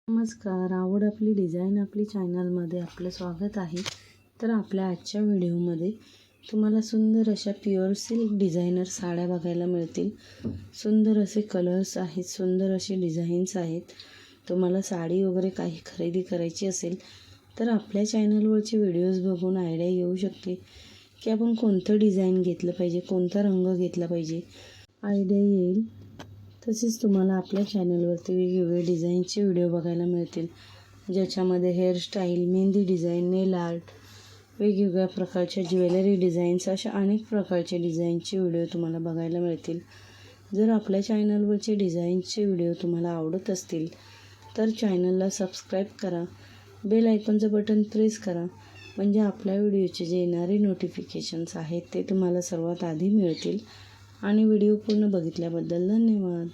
नमस्कार. आवड आपली डिझाईन आपली चॅनलमध्ये आपलं स्वागत आहे. तर आपल्या आजच्या व्हिडिओमध्ये तुम्हाला सुंदर अशा प्युअर सिल्क डिझायनर साड्या बघायला मिळतील. सुंदर असे कलर्स आहेत, सुंदर असे डिझाईन्स आहेत. तुम्हाला साडी वगैरे काही खरेदी करायची असेल तर आपल्या चॅनलवरचे व्हिडिओज बघून आयडिया येऊ शकते की आपण कोणतं डिझाईन घेतलं पाहिजे, कोणता रंग घेतला पाहिजे, आयडिया येईल. तसेच तुम्हाला आपल्या चॅनलवरती वेगवेगळे डिझाईनचे व्हिडिओ बघायला मिळतील, ज्याच्यामध्ये हेअरस्टाईल, मेहंदी डिझाईन, नेल आर्ट, वेगवेगळ्या प्रकारच्या ज्वेलरी डिझाईन्स, अशा अनेक प्रकारचे डिझाईनचे व्हिडिओ तुम्हाला बघायला मिळतील. जर आपल्या चॅनलवरचे डिझाईनचे व्हिडिओ तुम्हाला आवडत असतील तर चॅनलला सबस्क्राईब करा, बेल आयकॉनचं बटन प्रेस करा, म्हणजे आपल्या व्हिडिओचे जे येणारे नोटिफिकेशन्स आहेत ते तुम्हाला सर्वात आधी मिळतील. आणि व्हिडिओ पूर्ण बघितल्याबद्दल धन्यवाद.